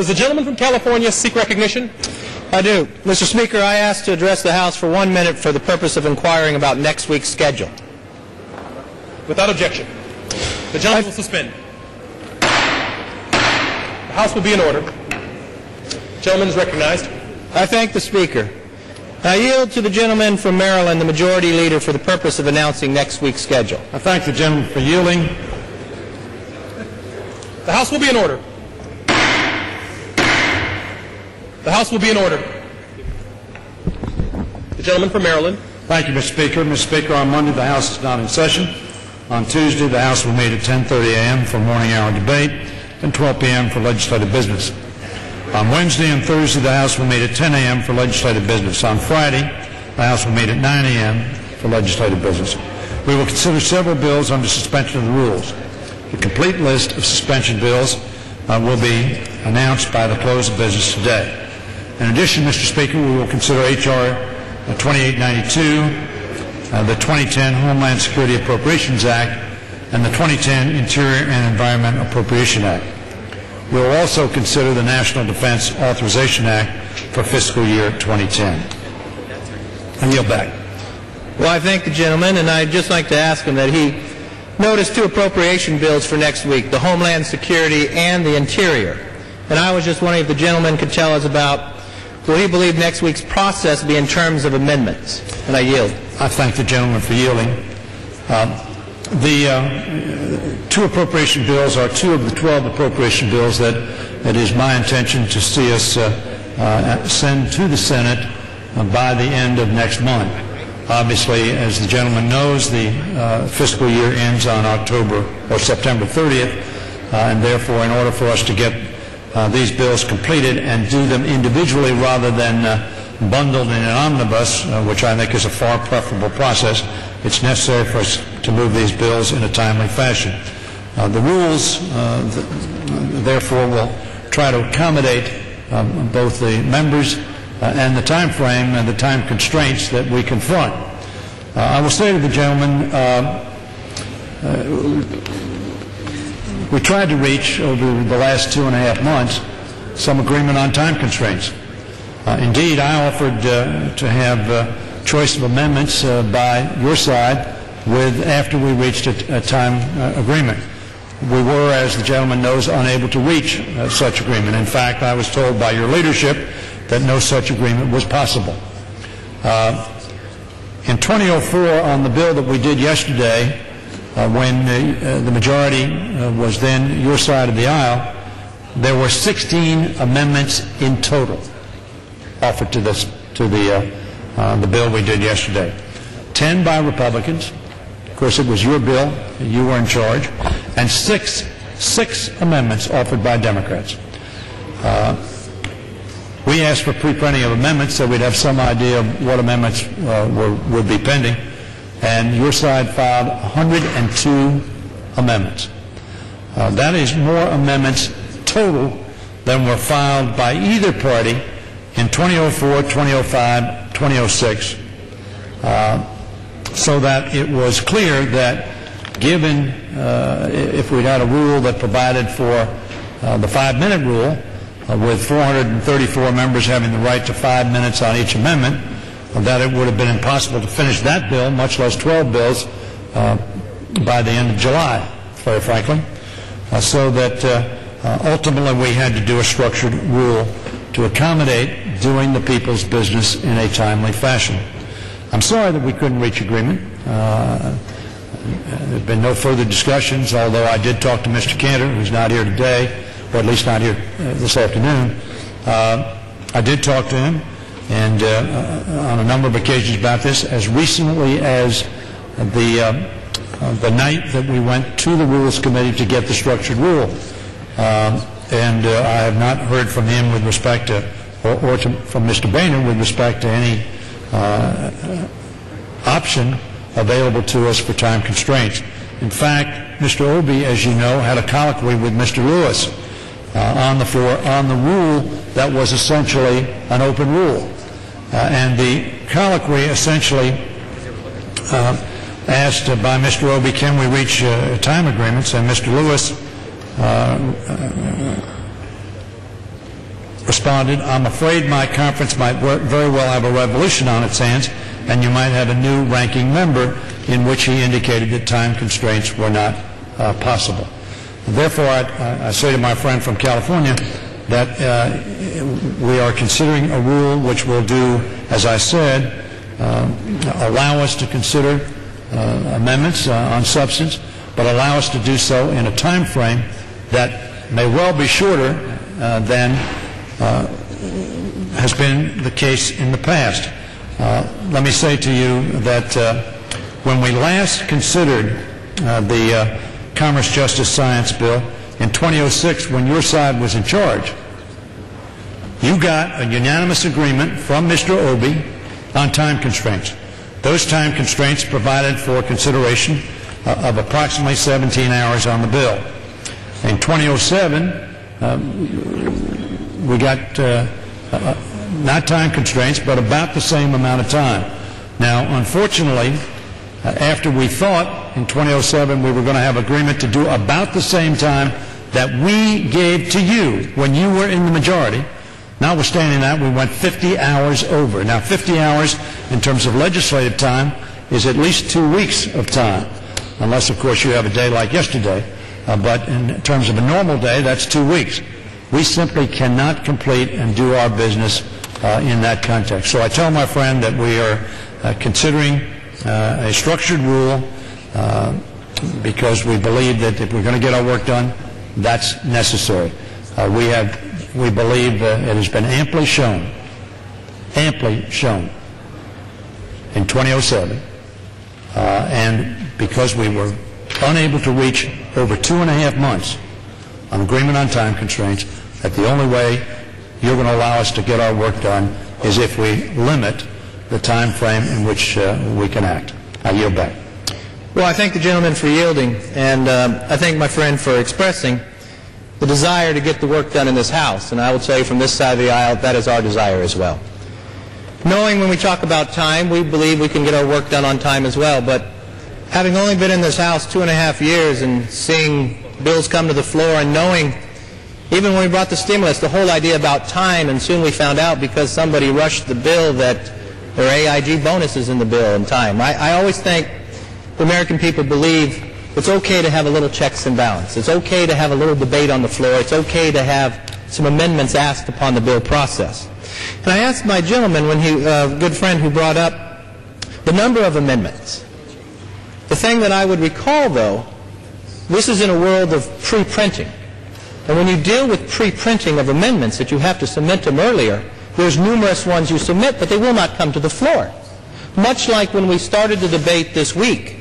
Does the gentleman from California seek recognition? I do. Mr. Speaker, I ask to address the House for 1 minute for the purpose of inquiring about next week's schedule. Without objection. The gentleman will suspend. The House will be in order. The gentleman is recognized. I thank the Speaker. I yield to the gentleman from Maryland, the Majority Leader, for the purpose of announcing next week's schedule. I thank the gentleman for yielding. The House will be in order. The House will be in order. The gentleman from Maryland. Thank you, Mr. Speaker. Mr. Speaker, on Monday the House is not in session. On Tuesday the House will meet at 10:30 a.m. for morning hour debate and 12 p.m. for legislative business. On Wednesday and Thursday the House will meet at 10 a.m. for legislative business. On Friday the House will meet at 9 a.m. for legislative business. We will consider several bills under suspension of the rules. The complete list of suspension bills will be announced by the close of business today. In addition, Mr. Speaker, we will consider H.R. 2892, the 2010 Homeland Security Appropriations Act, and the 2010 Interior and Environment Appropriation Act. We will also consider the National Defense Authorization Act for fiscal year 2010. I yield back. Well, I thank the gentleman, and I'd just like to ask him that he notice 2 appropriation bills for next week, the Homeland Security and the Interior. And I was just wondering if the gentleman could tell us about, will he believe next week's process be in terms of amendments? And I yield. I thank the gentleman for yielding. The 2 appropriation bills are 2 of the 12 appropriation bills that it is my intention to see us send to the Senate by the end of next month. Obviously, as the gentleman knows, the fiscal year ends on September 30th, and therefore, in order for us to get these bills completed and do them individually rather than bundled in an omnibus, which I think is a far preferable process, it's necessary for us to move these bills in a timely fashion. The rules, therefore, will try to accommodate both the members and the time frame and the time constraints that we confront. I will say to the gentleman, we tried to reach over the last 2.5 months some agreement on time constraints. Indeed, I offered to have choice of amendments by your side after we reached a time agreement. We were, as the gentleman knows, unable to reach such agreement. In fact, I was told by your leadership that no such agreement was possible. In 2004, on the bill that we did yesterday, when the majority was then your side of the aisle, there were 16 amendments in total offered to the bill we did yesterday. 10 by Republicans. Of course, it was your bill. You were in charge. And six amendments offered by Democrats. We asked for pre-printing of amendments so we'd have some idea of what amendments would be pending. And your side filed 102 amendments. That is more amendments total than were filed by either party in 2004, 2005, 2006, so that it was clear that given, if we'd had a rule that provided for the 5-minute rule, with 434 members having the right to 5 minutes on each amendment, that it would have been impossible to finish that bill, much less 12 bills, by the end of July, very frankly, so that ultimately we had to do a structured rule to accommodate doing the people's business in a timely fashion. I'm sorry that we couldn't reach agreement. There have been no further discussions, although I did talk to Mr. Cantor, who's not here today, or at least not here this afternoon. I did talk to him and on a number of occasions about this, as recently as the night that we went to the Rules Committee to get the structured rule. And I have not heard from him with respect to, from Mr. Boehner with respect to any option available to us for time constraints. In fact, Mr. Obey, as you know, had a colloquy with Mr. Lewis on the floor on the rule that was essentially an open rule. And the colloquy essentially asked by Mr. Obey, can we reach time agreements? And Mr. Lewis responded, "I'm afraid my conference might very well have a revolution on its hands, and you might have a new ranking member," in which he indicated that time constraints were not possible. Therefore, I say to my friend from California that we are considering a rule which will do, as I said, allow us to consider amendments on substance, but allow us to do so in a time frame that may well be shorter than has been the case in the past. Let me say to you that when we last considered the Commerce, Justice, Science Bill in 2006, when your side was in charge, you got a unanimous agreement from Mr. Obey on time constraints. Those time constraints provided for consideration of approximately 17 hours on the bill. In 2007, we got not time constraints, but about the same amount of time. Now, unfortunately, after we thought in 2007 we were going to have agreement to do about the same time that we gave to you when you were in the majority, notwithstanding that, we went 50 hours over. Now, 50 hours in terms of legislative time is at least 2 weeks of time, unless, of course, you have a day like yesterday. But in terms of a normal day, that's 2 weeks. We simply cannot complete and do our business in that context. So I tell my friend that we are considering a structured rule because we believe that if we're going to get our work done, that's necessary. We believe it has been amply shown in 2007, and because we were unable to reach over 2.5 months on agreement on time constraints, that the only way you're going to allow us to get our work done is if we limit the time frame in which we can act. I yield back. Well, I thank the gentleman for yielding, and I thank my friend for expressing the desire to get the work done in this House. And I will tell you from this side of the aisle, that is our desire as well. Knowing when we talk about time, we believe we can get our work done on time as well. But having only been in this House 2.5 years and seeing bills come to the floor and knowing, even when we brought the stimulus, the whole idea about time, and soon we found out because somebody rushed the bill that there are AIG bonuses in the bill in time. I always think the American people believe it's okay to have a little checks and balance. It's okay to have a little debate on the floor. It's okay to have some amendments asked upon the bill process. And I asked my gentleman, good friend who brought up the number of amendments. The thing that I would recall, though, this is in a world of pre-printing. And when you deal with pre-printing of amendments that you have to submit them earlier, there's numerous ones you submit, but they will not come to the floor. Much like when we started the debate this week,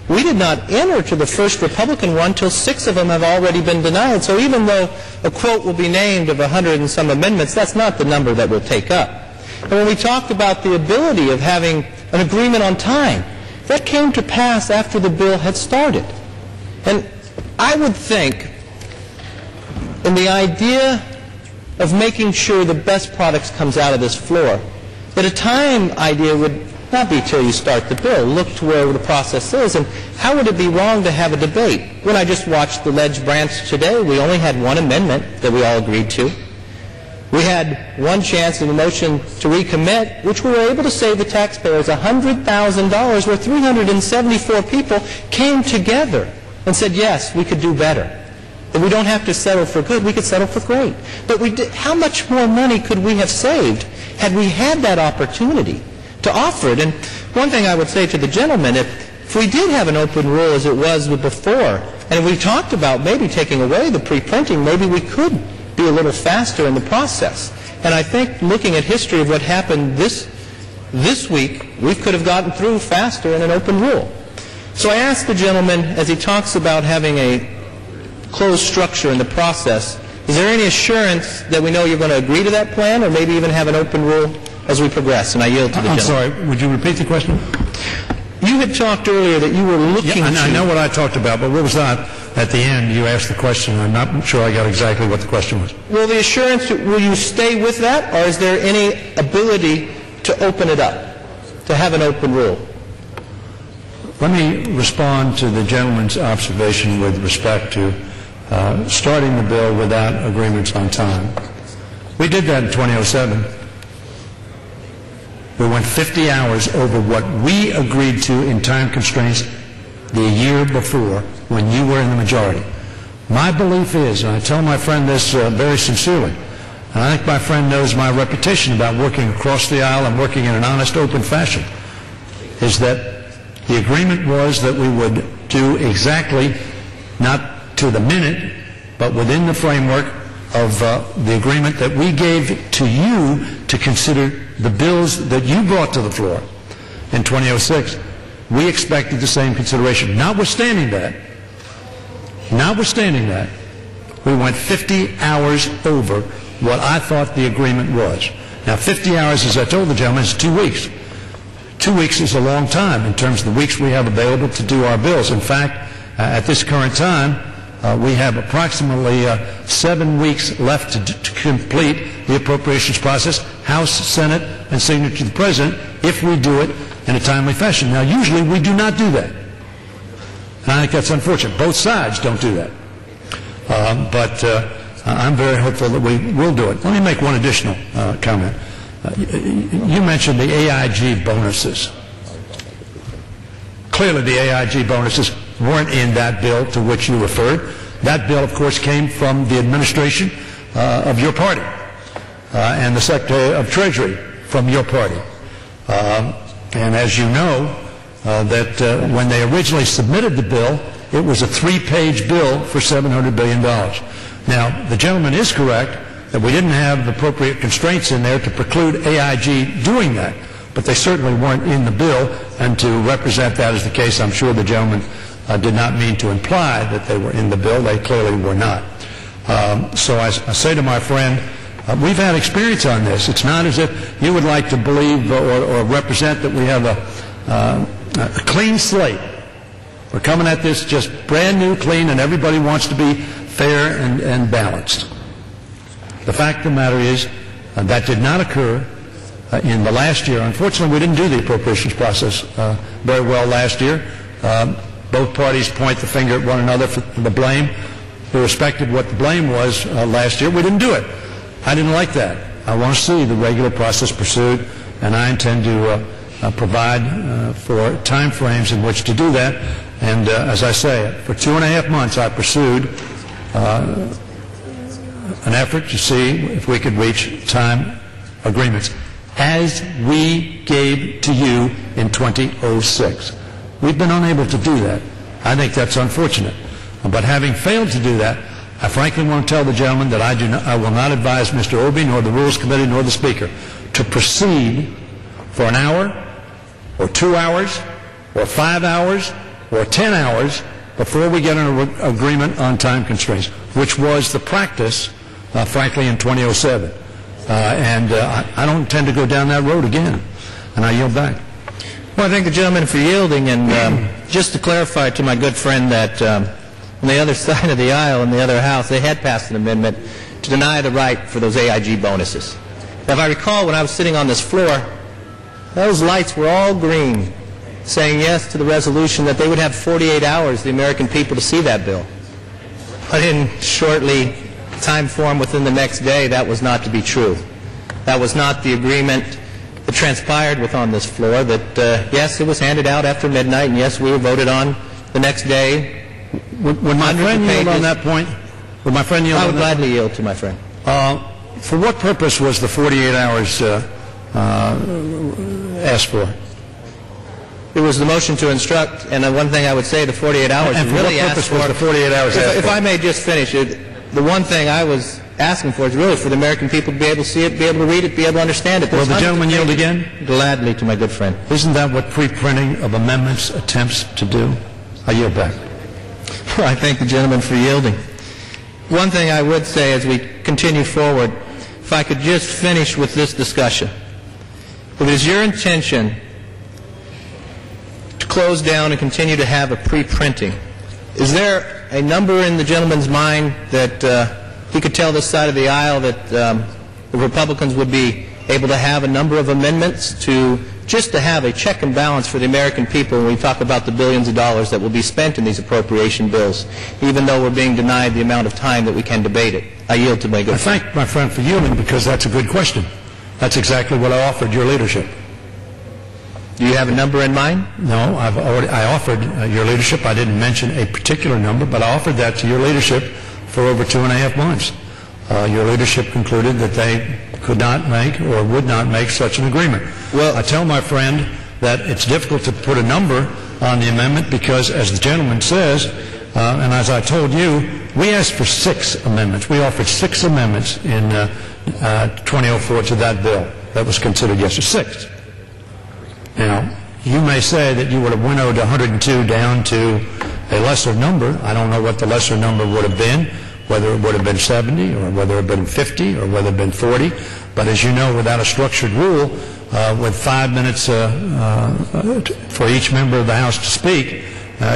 we did not enter to the first Republican one till 6 of them have already been denied. So even though a quote will be named of 100 and some amendments, that's not the number that we'll take up. And when we talked about the ability of having an agreement on time, that came to pass after the bill had started. And I would think in the idea of making sure the best products comes out of this floor, that a time idea would not be till you start the bill. Look to where the process is. And how would it be wrong to have a debate? When I just watched the ledge branch today, we only had one amendment that we all agreed to. We had one chance in the motion to recommit, which we were able to save the taxpayers $100,000, where 374 people came together and said, yes, we could do better. That we don't have to settle for good, we could settle for great. But how much more money could we have saved had we had that opportunity to offer it? And one thing I would say to the gentleman, if we did have an open rule as it was before, and we talked about maybe taking away the pre-printing, maybe we could be a little faster in the process. And I think looking at history of what happened this week, we could have gotten through faster in an open rule. So I asked the gentleman, as he talks about having a closed structure in the process, is there any assurance that we know you're going to agree to that plan, or maybe even have an open rule as we progress? And I yield to the gentleman. I'm sorry, would you repeat the question? You had talked earlier that you were looking to... I know what I talked about, but what was that? At the end, you asked the question. I'm not sure I got exactly what the question was. Well, the assurance, will you stay with that, or is there any ability to open it up, to have an open rule? Let me respond to the gentleman's observation with respect to starting the bill without agreements on time. We did that in 2007. We went 50 hours over what we agreed to in time constraints the year before when you were in the majority. My belief is, and I tell my friend this very sincerely, and I think my friend knows my reputation about working across the aisle and working in an honest, open fashion, is that the agreement was that we would do exactly, not to the minute, but within the framework of the agreement that we gave to you to consider the bills that you brought to the floor in 2006. We expected the same consideration. Notwithstanding that, we went 50 hours over what I thought the agreement was. Now, 50 hours, as I told the gentleman, is 2 weeks. 2 weeks is a long time in terms of the weeks we have available to do our bills. In fact, at this current time, we have approximately 7 weeks left to complete the appropriations process, House, Senate, and signature to the President, if we do it in a timely fashion. Now, usually we do not do that. And I think that's unfortunate. Both sides don't do that. But I'm very hopeful that we will do it. Let me make one additional comment. You mentioned the AIG bonuses. Clearly, the AIG bonuses weren't in that bill to which you referred. That bill, of course, came from the administration of your party and the Secretary of Treasury from your party. And as you know, that when they originally submitted the bill, it was a 3-page bill for $700 billion. Now, the gentleman is correct that we didn't have the appropriate constraints in there to preclude AIG doing that, but they certainly weren't in the bill, and to represent that as the case, I'm sure the gentleman did not mean to imply that they were in the bill. They clearly were not. So I say to my friend, we've had experience on this. It's not as if you would like to believe or represent that we have a clean slate. We're coming at this just brand new, clean, and everybody wants to be fair and balanced. The fact of the matter is that did not occur in the last year. Unfortunately, we didn't do the appropriations process very well last year. Both parties point the finger at one another for the blame. Irrespective of what the blame was last year, we didn't do it. I didn't like that. I want to see the regular process pursued, and I intend to provide for time frames in which to do that. And as I say, for 2.5 months I pursued an effort to see if we could reach time agreements, as we gave to you in 2006. We've been unable to do that. I think that's unfortunate. But having failed to do that, I frankly want to tell the gentleman that I will not advise Mr. Obey, nor the Rules Committee, nor the Speaker to proceed for an hour, or 2 hours, or 5 hours, or 10 hours before we get an agreement on time constraints, which was the practice, frankly, in 2007. And I don't intend to go down that road again. And I yield back. Well, I thank the gentleman for yielding, and just to clarify to my good friend that on the other side of the aisle in the other house, they had passed an amendment to deny the right for those AIG bonuses. Now, if I recall, when I was sitting on this floor, those lights were all green, saying yes to the resolution that they would have 48 hours, the American people, to see that bill. But in shortly time form within the next day, that was not to be true. That was not the agreement that transpired on this floor, that yes, it was handed out after midnight, and yes, we were voted on the next day. Would my friend yield on that point? Would my friend yield on that? I would gladly yield to my friend. For what purpose was the 48 hours asked for? It was the motion to instruct, and the one thing I would say, the 48 hours and really asked for. Was the 48 hours if I may just finish it, the one thing I was asking for is really for the American people to be able to see it, be able to read it, be able to understand it. Will the gentleman yield again? Gladly to my good friend. Isn't that what pre-printing of amendments attempts to do? I yield back. Well, I thank the gentleman for yielding. One thing I would say as we continue forward, if I could just finish with this discussion. If it is your intention to close down and continue to have a pre-printing, is there a number in the gentleman's mind that he could tell this side of the aisle that the Republicans would be able to have a number of amendments just to have a check and balance for the American people when we talk about the billions of dollars that will be spent in these appropriation bills, even though we're being denied the amount of time that we can debate it. I yield to my good friend. I thank my friend for yielding, because that's a good question. That's exactly what I offered your leadership. Do you have a number in mind? No, I offered your leadership. I didn't mention a particular number, but I offered that to your leadership for over 2.5 months. Your leadership concluded that they could not make or would not make such an agreement. Well, I tell my friend that it's difficult to put a number on the amendment because, as the gentleman says, and as I told you, we asked for 6 amendments. We offered 6 amendments in 2004 to that bill that was considered yesterday. 6. Now, you may say that you would have winnowed 102 down to a lesser number. I don't know what the lesser number would have been, whether it would have been 70 or whether it would have been 50 or whether it had been 40. But as you know, without a structured rule, with 5 minutes for each member of the House to speak,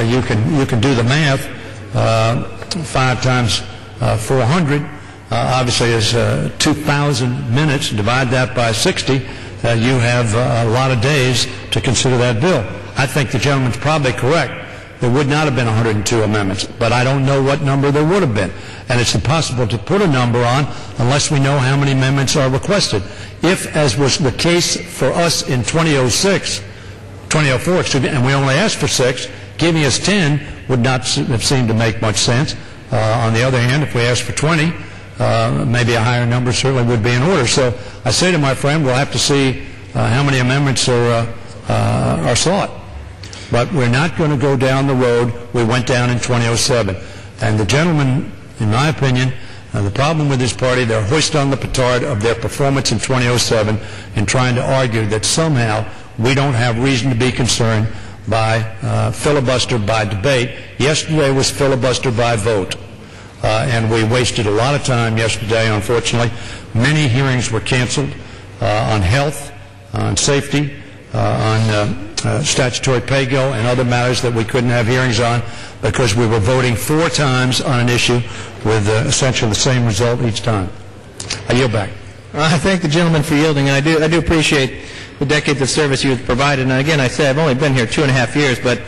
you can do the math. 5 times 400 obviously is 2,000 minutes. Divide that by 60. You have a lot of days to consider that bill. I think the gentleman's probably correct. There would not have been 102 amendments, but I don't know what number there would have been. And it's impossible to put a number on unless we know how many amendments are requested. If, as was the case for us in 2004, and we only asked for 6, giving us 10 would not have seemed to make much sense. On the other hand, if we asked for 20, maybe a higher number certainly would be in order. So I say to my friend, we'll have to see how many amendments are sought. But we're not going to go down the road we went down in 2007. And the gentleman, in my opinion, the problem with this party, they're hoisted on the petard of their performance in 2007 in trying to argue that somehow we don't have reason to be concerned by filibuster by debate. Yesterday was filibuster by vote. And we wasted a lot of time yesterday, unfortunately. Many hearings were canceled on health, on safety, on statutory pay go, and other matters that we couldn't have hearings on because we were voting 4 times on an issue with essentially the same result each time. I yield back. I thank the gentleman for yielding, and I do appreciate the decades of service you have provided. And again, I say I've only been here 2.5 years, but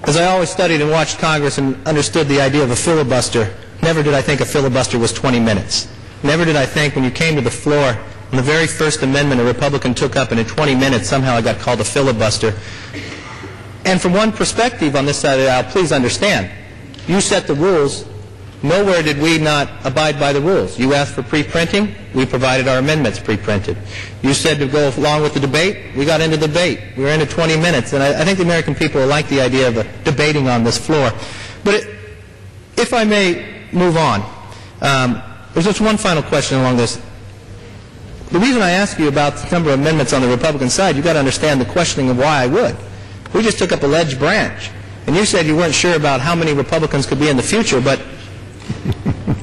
as I always studied and watched Congress and understood the idea of a filibuster, never did I think a filibuster was 20 minutes. Never did I think when you came to the floor, on the very first amendment a Republican took up, and in 20 minutes somehow it got called a filibuster. And from one perspective on this side of the aisle, please understand, you set the rules. Nowhere did we not abide by the rules. You asked for pre-printing. We provided our amendments pre-printed. You said to go along with the debate. We got into the debate. We were into 20 minutes. And I think the American people like the idea of debating on this floor. But if I may move on, there's just one final question along this. The reason I ask you about the number of amendments on the Republican side, you've got to understand the questioning of why I would. We just took up a ledge branch. And you said you weren't sure about how many Republicans could be in the future, but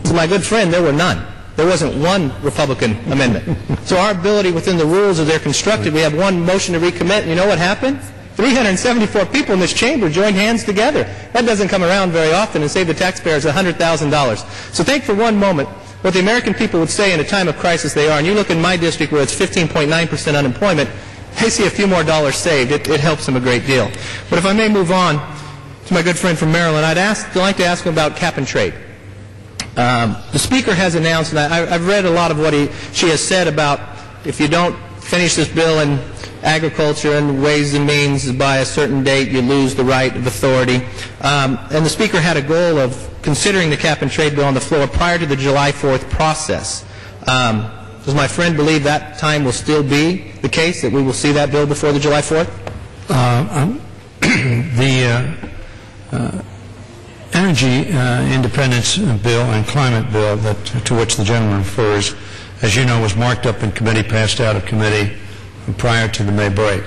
to my good friend, there were none. There wasn't one Republican amendment. So our ability within the rules as they're constructed, we have one motion to recommit, and you know what happened? 374 people in this chamber joined hands together. That doesn't come around very often and save the taxpayers $100,000. So think for one moment what the American people would say in a time of crisis they are. And you look in my district where it's 15.9% unemployment, they see a few more dollars saved. It helps them a great deal. But if I may move on to my good friend from Maryland, I'd like to ask him about cap and trade. The Speaker has announced, and I've read a lot of what she has said about if you don't finish this bill in agriculture and ways and means by a certain date, you lose the right of authority. And the Speaker had a goal of considering the cap and trade bill on the floor prior to the July 4th process. Does my friend believe that time will still be the case, that we will see that bill before the July 4th? The Energy Independence Bill and Climate Bill to which the gentleman refers, as you know, was marked up in committee, passed out of committee prior to the May break.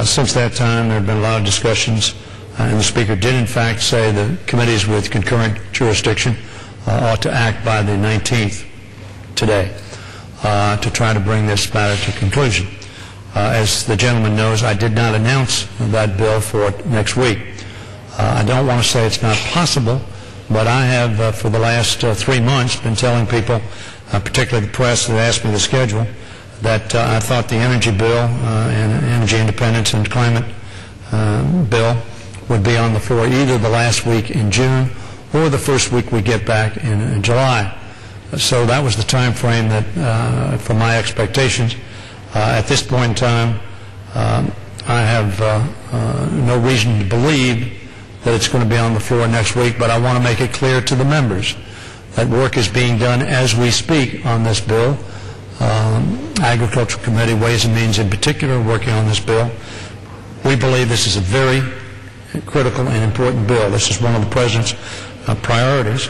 Since that time, there have been a lot of discussions, and the Speaker did in fact say the committees with concurrent jurisdiction ought to act by the 19th today to try to bring this matter to conclusion. As the gentleman knows, I did not announce that bill for next week. I don't want to say it's not possible, but I have, for the last 3 months, been telling people, particularly the press that asked me the schedule, that I thought the energy bill and energy independence and climate bill would be on the floor either the last week in June or the first week we get back in July. So that was the time frame that, for my expectations. At this point in time, I have no reason to believe that it's going to be on the floor next week, but I want to make it clear to the members that work is being done as we speak on this bill. Agricultural Committee, Ways and Means in particular, working on this bill. We believe this is a very critical and important bill. This is one of the President's priorities.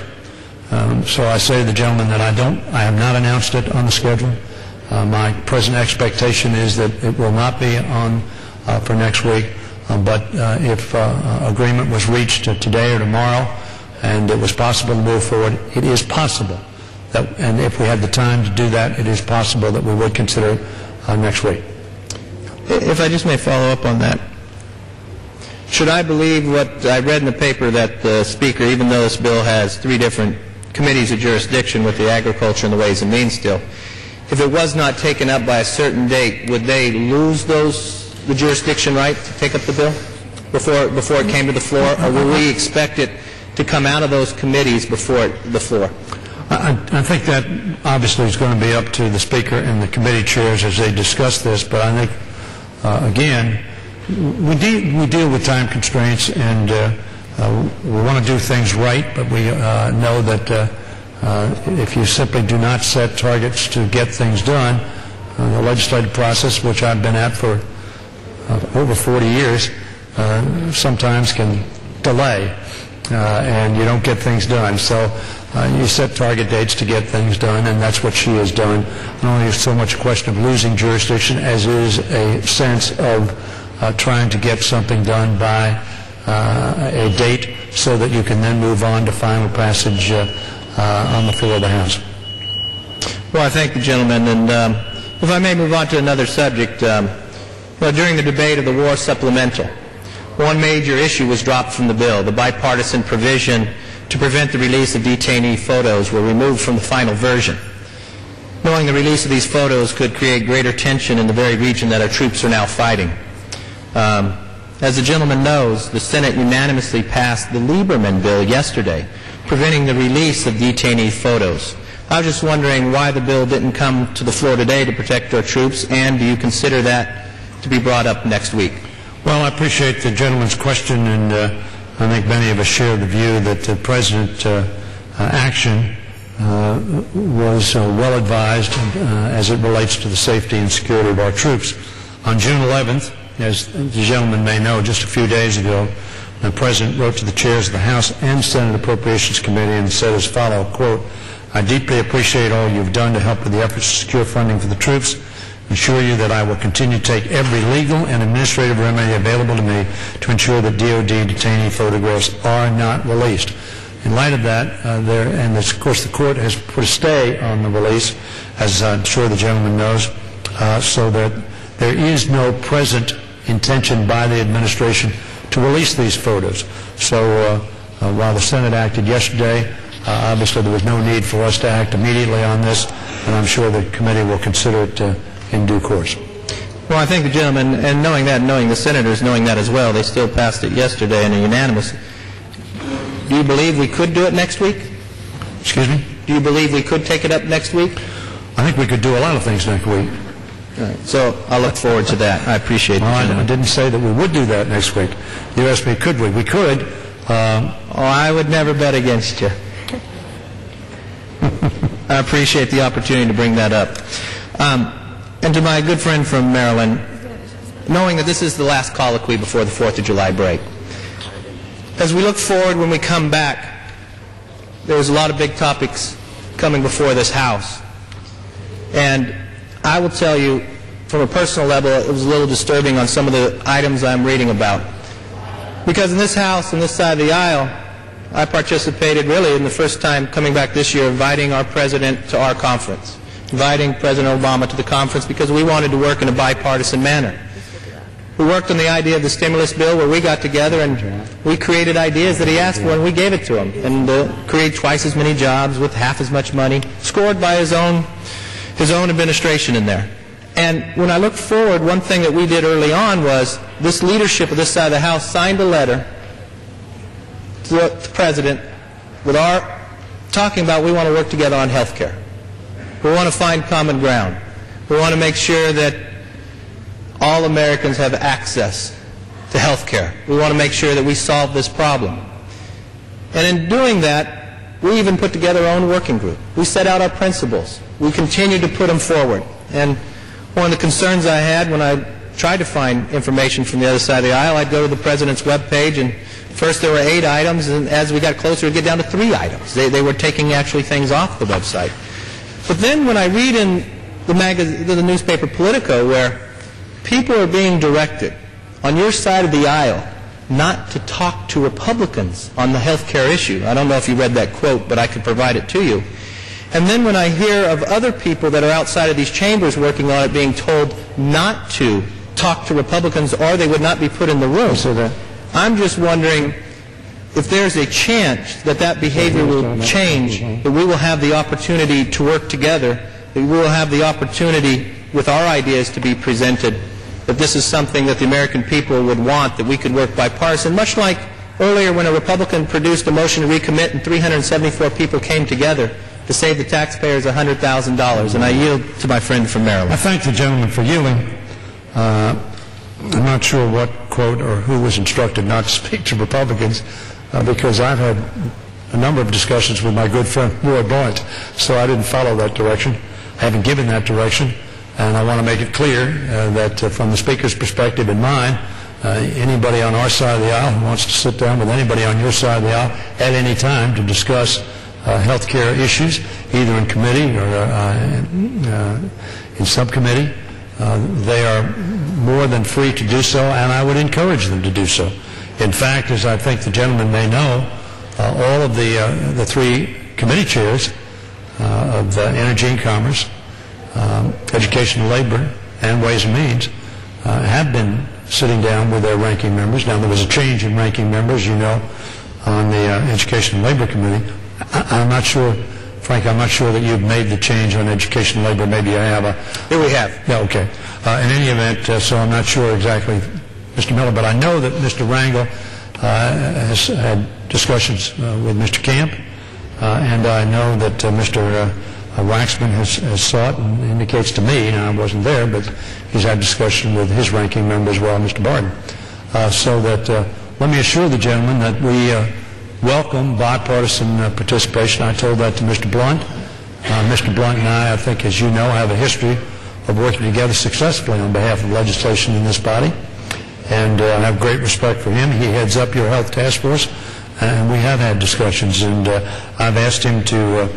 So I say to the gentleman that I have not announced it on the schedule. My present expectation is that it will not be on for next week, but if agreement was reached today or tomorrow and it was possible to move forward, it is possible that, and if we had the time to do that, it is possible that we would consider it next week. If I just may follow up on that, should I believe what I read in the paper that the Speaker, even though this bill has 3 different committees of jurisdiction with the Agriculture and the Ways and Means still, if it was not taken up by a certain date, would they lose the jurisdiction right to take up the bill before it came to the floor, or will we expect it to come out of those committees before the floor? I think that obviously is going to be up to the Speaker and the committee chairs as they discuss this, but I think, again, we deal with time constraints, and we want to do things right, but we know that if you simply do not set targets to get things done, the legislative process, which I've been at for over 40 years, sometimes can delay, and you don't get things done. So you set target dates to get things done, and that's what she has done. Not only is so much a question of losing jurisdiction as is a sense of trying to get something done by a date so that you can then move on to final passage on the floor of the House. Well, I thank the gentleman, and if I may move on to another subject, during the debate of the war supplemental, one major issue was dropped from the bill. The bipartisan provision to prevent the release of detainee photos were removed from the final version. Knowing the release of these photos could create greater tension in the very region that our troops are now fighting. As the gentleman knows, the Senate unanimously passed the Lieberman bill yesterday, preventing the release of detainee photos. I was just wondering why the bill didn't come to the floor today to protect our troops, and do you consider that to be brought up next week? Well, I appreciate the gentleman's question, and I think many of us share the view that the President's action was well advised as it relates to the safety and security of our troops. On June 11th, as the gentleman may know, just a few days ago, the President wrote to the chairs of the House and Senate Appropriations Committee and said as follows, quote, "I deeply appreciate all you've done to help with the efforts to secure funding for the troops. Assure you that I will continue to take every legal and administrative remedy available to me to ensure that DOD detainee photographs are not released." In light of that, and of course the court has put a stay on the release, as I'm sure the gentleman knows, so that there is no present intention by the administration to release these photos. So while the Senate acted yesterday, obviously there was no need for us to act immediately on this, and I'm sure the committee will consider it in due course. Well, I thank the gentleman, and knowing that, knowing the senators, knowing that as well, they still passed it yesterday in a unanimous. Do you believe we could do it next week? Excuse me? Do you believe we could take it up next week? I think we could do a lot of things next week. All right. So I look forward to that. I appreciate well, it. I didn't say that we would do that next week. You asked me, could we? We could. I would never bet against you. I appreciate the opportunity to bring that up. And to my good friend from Maryland, knowing that this is the last colloquy before the 4th of July break, as we look forward when we come back, there's a lot of big topics coming before this House. And I will tell you, from a personal level, it was a little disturbing on some of the items I'm reading about. Because in this House, on this side of the aisle, I participated really in the first time coming back this year, inviting our President to our conference, inviting President Obama to the conference because we wanted to work in a bipartisan manner. We worked on the idea of the stimulus bill where we got together and we created ideas that he asked for and we gave it to him, and create twice as many jobs with half as much money, scored by his own administration in there. And when I look forward, one thing that we did early on was this leadership of this side of the House signed a letter to the President with talking about we want to work together on health care. We want to find common ground. We want to make sure that all Americans have access to health care. We want to make sure that we solve this problem. And in doing that, we even put together our own working group. We set out our principles. We continued to put them forward. And one of the concerns I had when I tried to find information from the other side of the aisle, I'd go to the President's webpage, and first there were 8 items, and as we got closer, it would get down to 3 items. They were taking actually things off the website. But then when I read in the newspaper Politico, where people are being directed on your side of the aisle not to talk to Republicans on the health care issue. I don't know if you read that quote, but I could provide it to you. And then when I hear of other people that are outside of these chambers working on it being told not to talk to Republicans or they would not be put in the room, I'm just wondering if there's a chance that that behavior will change, that we will have the opportunity to work together, that we will have the opportunity with our ideas to be presented, that this is something that the American people would want, that we could work bipartisan, much like earlier when a Republican produced a motion to recommit and 374 people came together to save the taxpayers $100,000. And I yield to my friend from Maryland. I thank the gentleman for yielding. I'm not sure what quote or who was instructed not to speak to Republicans because I've had a number of discussions with my good friend Roy Blunt, so I didn't follow that direction. I haven't given that direction. And I want to make it clear that from the Speaker's perspective and mine, anybody on our side of the aisle who wants to sit down with anybody on your side of the aisle at any time to discuss health care issues, either in committee or in subcommittee, they are more than free to do so, and I would encourage them to do so. In fact, as I think the gentleman may know, all of the 3 committee chairs of Energy and Commerce, Education and Labor, and Ways and Means have been sitting down with their ranking members. Now, there was a change in ranking members, you know, on the Education and Labor Committee. I'm not sure, Frank, I'm not sure that you've made the change on Education and Labor. Maybe I have. Here we have. Yeah, okay. In any event, so I'm not sure exactly, Mr. Miller, but I know that Mr. Rangel has had discussions with Mr. Camp, and I know that Mr. Waxman has sought and indicates to me, and I wasn't there, but he's had discussion with his ranking member as well, Mr. Barton. So that let me assure the gentleman that we welcome bipartisan participation. I told that to Mr. Blunt. Mr. Blunt and I think, as you know, have a history of working together successfully on behalf of legislation in this body, and I have great respect for him. He heads up your health task force, and we have had discussions, and I've asked him to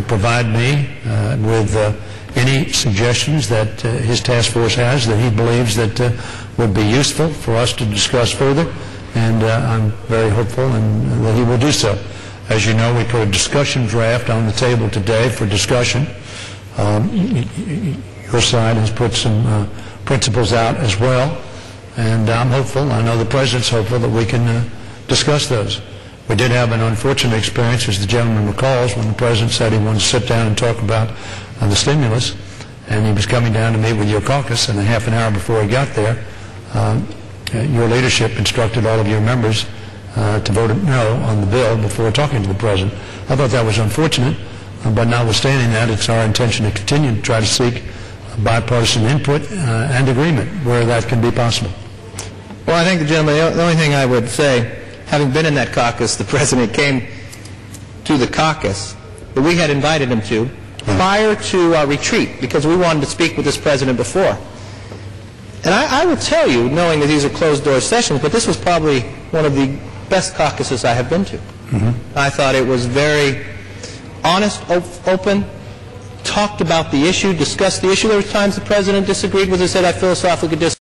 provide me with any suggestions that his task force has that he believes that would be useful for us to discuss further, and I'm very hopeful and that he will do so. As you know, we put a discussion draft on the table today for discussion. Your side has put some principles out as well, and I'm hopeful, I know the President's hopeful, that we can discuss those. We did have an unfortunate experience, as the gentleman recalls, when the President said he wanted to sit down and talk about the stimulus, and he was coming down to meet with your caucus, and a half an hour before he got there, your leadership instructed all of your members to vote no on the bill before talking to the President. I thought that was unfortunate, but notwithstanding that, it's our intention to continue to try to seek bipartisan input and agreement where that can be possible. Well, I think the gentleman, the only thing I would say, having been in that caucus, the President came to the caucus that we had invited him to prior to our retreat because we wanted to speak with this President before. And I will tell you, knowing that these are closed-door sessions, but this was probably one of the best caucuses I have been to. I thought it was very honest, open, talked about the issue, discussed the issue. There were times the President disagreed with us, said I philosophically disagree.